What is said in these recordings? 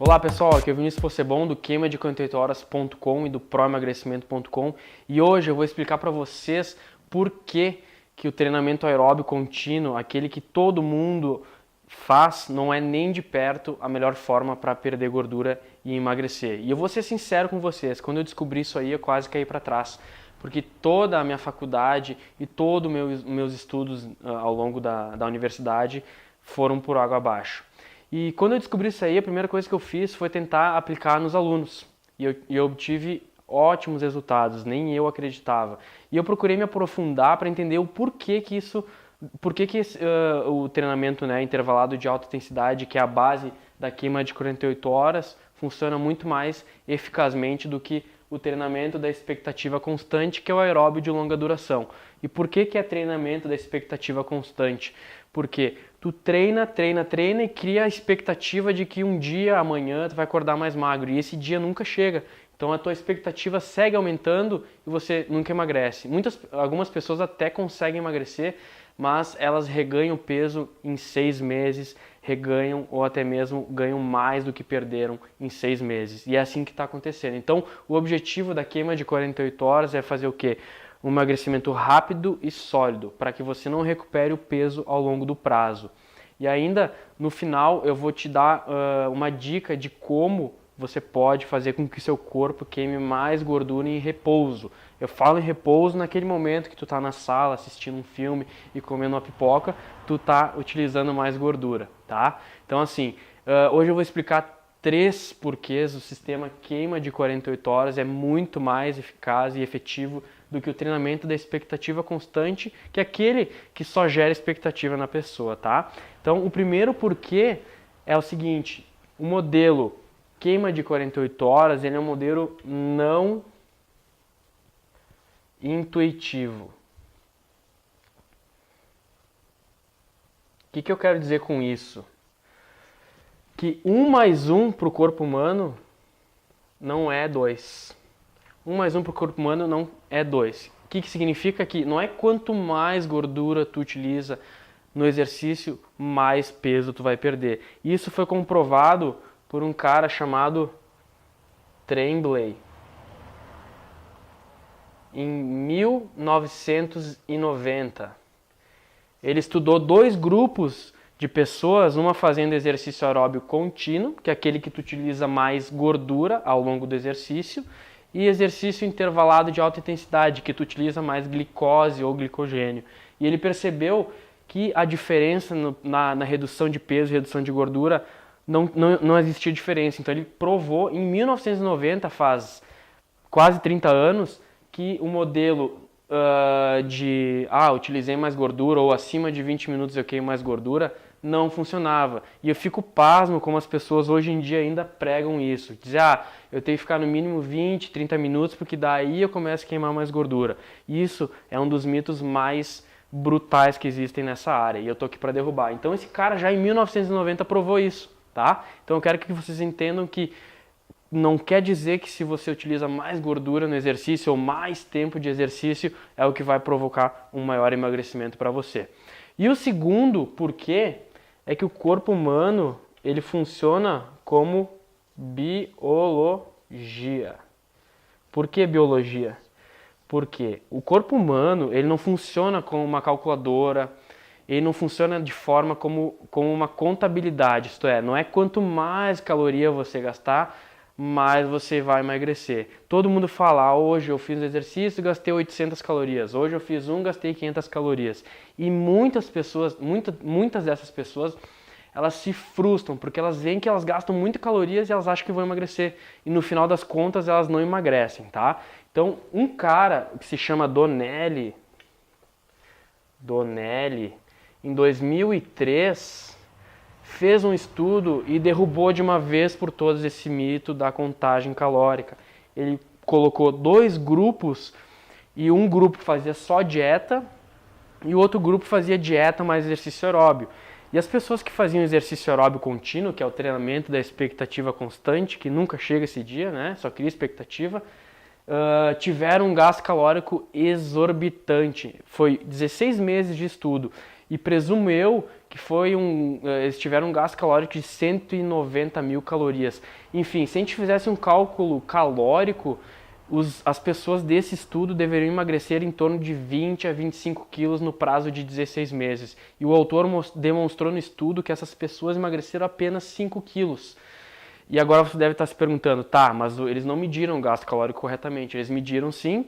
Olá pessoal, aqui é o Vinícius Possebon do queima-de48horas.com e do proemagrecimento.com e hoje eu vou explicar para vocês por que o treinamento aeróbio contínuo, aquele que todo mundo faz, não é nem de perto a melhor forma para perder gordura e emagrecer. E eu vou ser sincero com vocês, quando eu descobri isso aí eu quase caí para trás, porque toda a minha faculdade e todos os meus estudos ao longo da universidade foram por água abaixo. E quando eu descobri isso aí, a primeira coisa que eu fiz foi tentar aplicar nos alunos. E eu obtive ótimos resultados, nem eu acreditava. E eu procurei me aprofundar para entender o porquê que o treinamento, né, intervalado de alta intensidade, que é a base da queima de 48 horas, funciona muito mais eficazmente do que o treinamento da expectativa constante, que é o aeróbio de longa duração. E por que é treinamento da expectativa constante? Porque tu treina e cria a expectativa de que um dia, amanhã, tu vai acordar mais magro. E esse dia nunca chega. Então a tua expectativa segue aumentando e você nunca emagrece. Algumas pessoas até conseguem emagrecer, mas elas reganham peso em 6 meses, reganham ou até mesmo ganham mais do que perderam em 6 meses. E é assim que está acontecendo. Então o objetivo da queima de 48 horas é fazer o quê? Um emagrecimento rápido e sólido, para que você não recupere o peso ao longo do prazo. E ainda, no final, eu vou te dar uma dica de como você pode fazer com que seu corpo queime mais gordura em repouso. Eu falo em repouso naquele momento que tu está na sala assistindo um filme e comendo uma pipoca, tu está utilizando mais gordura, tá? Então assim, hoje eu vou explicar 3 porquês o sistema queima de 48 horas é muito mais eficaz e efetivo do que o treinamento da expectativa constante, que é aquele que só gera expectativa na pessoa, tá? Então, o primeiro porquê é o seguinte: o modelo queima de 48 horas, ele é um modelo não intuitivo. O que eu quero dizer com isso? Que 1 mais 1 para o corpo humano não é 2. 1 mais 1 para o corpo humano não é 2. O que significa que não é quanto mais gordura tu utiliza no exercício, mais peso tu vai perder. Isso foi comprovado por um cara chamado Tremblay em 1990. Ele estudou 2 grupos de pessoas, uma fazendo exercício aeróbio contínuo, que é aquele que tu utiliza mais gordura ao longo do exercício, e exercício intervalado de alta intensidade, que tu utiliza mais glicose ou glicogênio. E ele percebeu que a diferença na redução de peso e redução de gordura não existia diferença. Então ele provou em 1990, faz quase 30 anos, que o modelo utilizei mais gordura ou acima de 20 minutos eu queimo mais gordura, não funcionava. E eu fico pasmo como as pessoas hoje em dia ainda pregam isso. Dizem, eu tenho que ficar no mínimo 20, 30 minutos porque daí eu começo a queimar mais gordura. Isso é um dos mitos mais brutais que existem nessa área e eu tô aqui para derrubar. Então esse cara já em 1990 provou isso, tá? Então eu quero que vocês entendam que não quer dizer que se você utiliza mais gordura no exercício ou mais tempo de exercício é o que vai provocar um maior emagrecimento para você. E o segundo porquê é que o corpo humano ele funciona como biologia. Por que biologia? Porque o corpo humano ele não funciona como uma calculadora, ele não funciona de forma como uma contabilidade, isto é, não é quanto mais caloria você gastar, mais você vai emagrecer. Todo mundo fala, hoje eu fiz exercício e gastei 800 calorias, hoje eu fiz gastei 500 calorias. E muitas dessas pessoas, elas se frustram, porque elas veem que elas gastam muitas calorias e elas acham que vão emagrecer. E no final das contas, elas não emagrecem, tá? Então, um cara que se chama Donnelly, em 2003, fez um estudo e derrubou de uma vez por todas esse mito da contagem calórica. Ele colocou 2 grupos e um grupo fazia só dieta e o outro grupo fazia dieta mais exercício aeróbio. E as pessoas que faziam exercício aeróbio contínuo, que é o treinamento da expectativa constante, que nunca chega esse dia, né? Só cria expectativa, tiveram um gasto calórico exorbitante. Foi 16 meses de estudo. E presumo eu que eles tiveram um gasto calórico de 190 mil calorias. Enfim, se a gente fizesse um cálculo calórico, as pessoas desse estudo deveriam emagrecer em torno de 20 a 25 quilos no prazo de 16 meses. E o autor demonstrou no estudo que essas pessoas emagreceram apenas 5 quilos. E agora você deve estar se perguntando, tá, mas eles não mediram o gasto calórico corretamente. Eles mediram sim,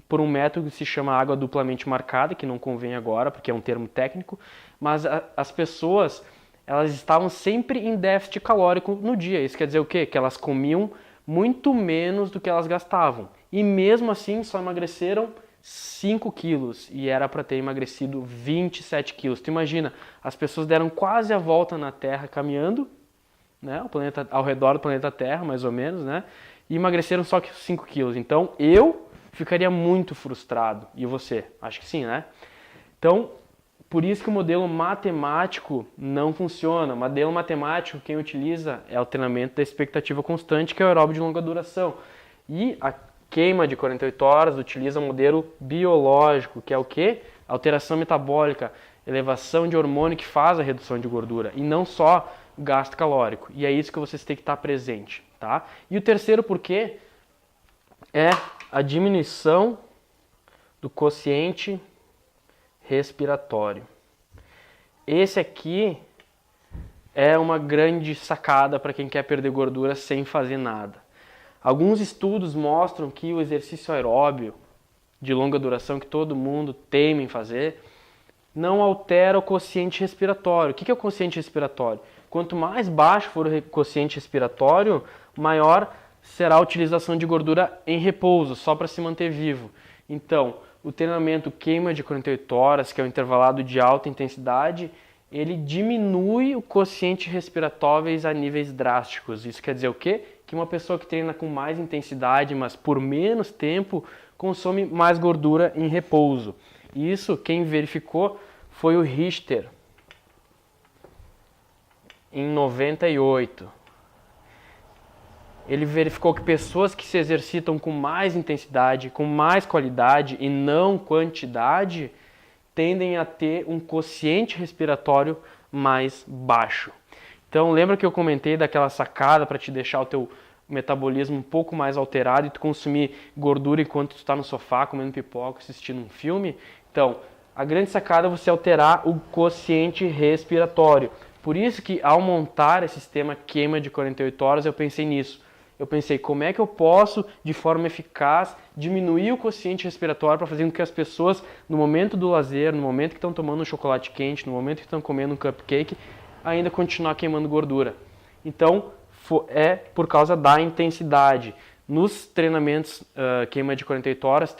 por um método que se chama água duplamente marcada, que não convém agora, porque é um termo técnico, mas as pessoas, elas estavam sempre em déficit calórico no dia. Isso quer dizer o quê? Que elas comiam muito menos do que elas gastavam. E mesmo assim só emagreceram 5 quilos e era para ter emagrecido 27 quilos. Tu imagina, as pessoas deram quase a volta na Terra caminhando, né, ao redor do planeta Terra, mais ou menos, né, e emagreceram só 5 quilos. Então eu ficaria muito frustrado. E você? Acho que sim, né? Então, por isso que o modelo matemático não funciona. O modelo matemático, quem utiliza é o treinamento da expectativa constante, que é o aeróbio de longa duração. E a queima de 48 horas utiliza um modelo biológico, que é o quê? Alteração metabólica, elevação de hormônio que faz a redução de gordura, e não só gasto calórico. E é isso que vocês têm que estar presente, tá? E o terceiro porquê é a diminuição do quociente respiratório. Esse aqui é uma grande sacada para quem quer perder gordura sem fazer nada. Alguns estudos mostram que o exercício aeróbio de longa duração, que todo mundo teme em fazer, não altera o quociente respiratório. O que é o quociente respiratório? Quanto mais baixo for o quociente respiratório, maior será a utilização de gordura em repouso, só para se manter vivo. Então, o treinamento queima de 48 horas, que é um intervalado de alta intensidade, ele diminui o quociente respiratório a níveis drásticos. Isso quer dizer o quê? Que uma pessoa que treina com mais intensidade, mas por menos tempo, consome mais gordura em repouso. Isso quem verificou foi o Richter, em 98. Ele verificou que pessoas que se exercitam com mais intensidade, com mais qualidade e não quantidade, tendem a ter um quociente respiratório mais baixo. Então lembra que eu comentei daquela sacada para te deixar o teu metabolismo um pouco mais alterado e tu consumir gordura enquanto tu está no sofá comendo pipoca, assistindo um filme? Então, a grande sacada é você alterar o quociente respiratório. Por isso que ao montar esse sistema queima de 48 horas, eu pensei nisso. Eu pensei, como é que eu posso, de forma eficaz, diminuir o quociente respiratório para fazer com que as pessoas, no momento do lazer, no momento que estão tomando um chocolate quente, no momento que estão comendo um cupcake, ainda continuar queimando gordura. Então, é por causa da intensidade. Nos treinamentos queima de 48 horas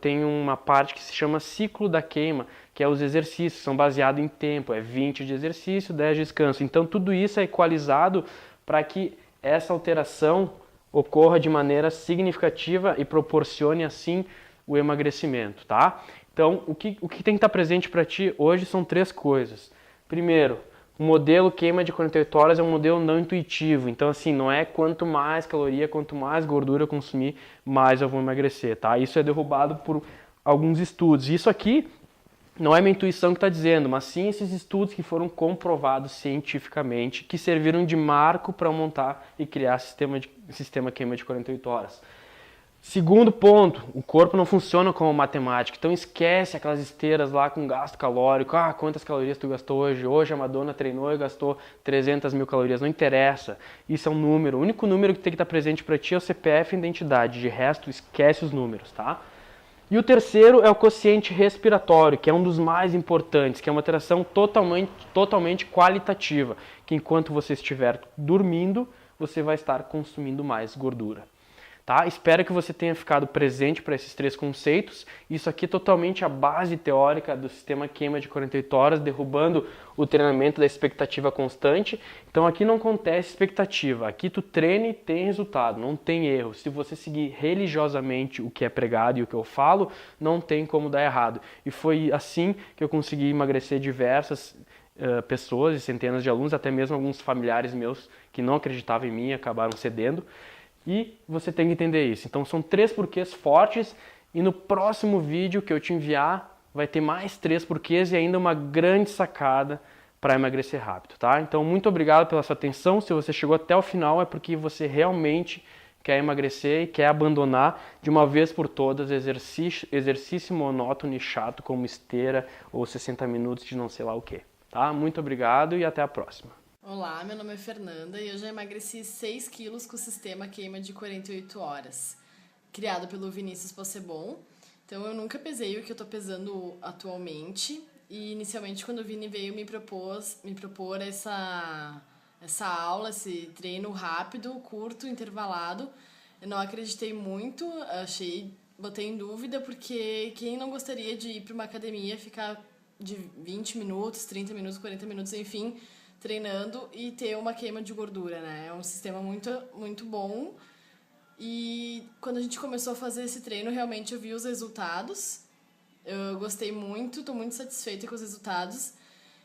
tem uma parte que se chama ciclo da queima, que é os exercícios, são baseados em tempo, é 20 de exercício, 10 de descanso. Então tudo isso é equalizado para que essa alteração ocorra de maneira significativa e proporcione assim o emagrecimento, tá? Então o que tem que estar presente para ti hoje são 3 coisas. Primeiro, o modelo queima de 48 horas é um modelo não intuitivo, então assim, não é quanto mais caloria, quanto mais gordura eu consumir, mais eu vou emagrecer, tá? Isso é derrubado por alguns estudos. Isso aqui não é minha intuição que está dizendo, mas sim esses estudos que foram comprovados cientificamente, que serviram de marco para montar e criar sistema queima de 48 horas. Segundo ponto, o corpo não funciona como matemática, então esquece aquelas esteiras lá com gasto calórico. Ah, quantas calorias tu gastou hoje? Hoje a Madonna treinou e gastou 300 mil calorias. Não interessa, isso é um número. O único número que tem que estar presente para ti é o CPF e identidade, de resto esquece os números, tá? E o terceiro é o quociente respiratório, que é um dos mais importantes, que é uma alteração totalmente qualitativa, que enquanto você estiver dormindo, você vai estar consumindo mais gordura. Tá? Espero que você tenha ficado presente para esses 3 conceitos. Isso aqui é totalmente a base teórica do sistema queima de 48 horas, derrubando o treinamento da expectativa constante. Então aqui não acontece expectativa, aqui tu treina e tem resultado, não tem erro. Se você seguir religiosamente o que é pregado e o que eu falo, não tem como dar errado. E foi assim que eu consegui emagrecer diversas pessoas e centenas de alunos, até mesmo alguns familiares meus que não acreditavam em mim acabaram cedendo. E você tem que entender isso. Então são 3 porquês fortes e no próximo vídeo que eu te enviar, vai ter mais 3 porquês e ainda uma grande sacada para emagrecer rápido, tá? Então, muito obrigado pela sua atenção. Se você chegou até o final, é porque você realmente quer emagrecer e quer abandonar de uma vez por todas exercício monótono e chato como esteira ou 60 minutos de não sei lá o que, tá? Muito obrigado e até a próxima. Olá, meu nome é Fernanda e eu já emagreci 6 quilos com o sistema queima de 48 horas, criado pelo Vinícius Possebon. Então eu nunca pesei o que eu tô pesando atualmente e inicialmente quando o Vini veio me propor essa aula, esse treino rápido, curto, intervalado, eu não acreditei muito, botei em dúvida porque quem não gostaria de ir para uma academia, ficar de 20 minutos, 30 minutos, 40 minutos, enfim, treinando e ter uma queima de gordura, né? É um sistema muito, muito bom. E quando a gente começou a fazer esse treino, realmente eu vi os resultados. Eu gostei muito, estou muito satisfeita com os resultados.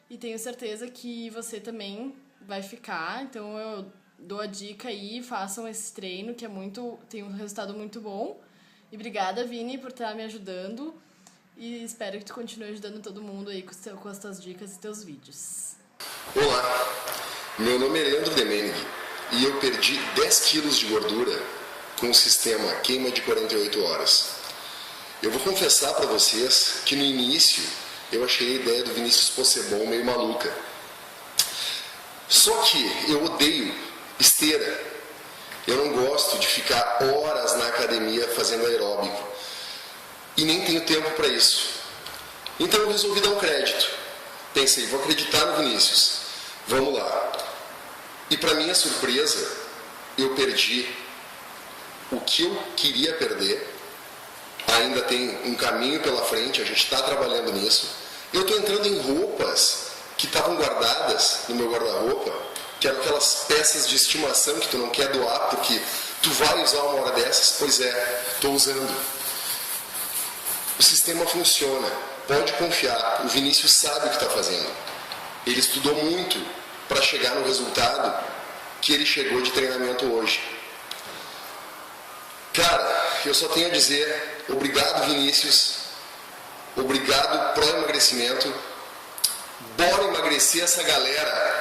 E tenho certeza que você também vai ficar. Então eu dou a dica aí, façam esse treino que tem um resultado muito bom. E obrigada, Vini, por estar me ajudando. E espero que tu continue ajudando todo mundo aí com as tuas dicas e teus vídeos. Olá, meu nome é Leandro Demenig e eu perdi 10 quilos de gordura com o sistema queima de 48 horas. Eu vou confessar para vocês que no início eu achei a ideia do Vinícius Possebon meio maluca. Só que eu odeio esteira. Eu não gosto de ficar horas na academia fazendo aeróbico. E nem tenho tempo para isso. Então eu resolvi dar um crédito. Pensei, vou acreditar no Vinícius. Vamos lá. E para minha surpresa, eu perdi o que eu queria perder. Ainda tem um caminho pela frente, a gente está trabalhando nisso. Eu estou entrando em roupas que estavam guardadas no meu guarda-roupa, que eram aquelas peças de estimação que tu não quer doar, porque tu vai usar uma hora dessas. Pois é, estou usando. O sistema funciona. Pode confiar, o Vinícius sabe o que está fazendo. Ele estudou muito para chegar no resultado que ele chegou de treinamento hoje. Cara, eu só tenho a dizer, obrigado Vinícius, obrigado Pro Emagrecimento, bora emagrecer essa galera.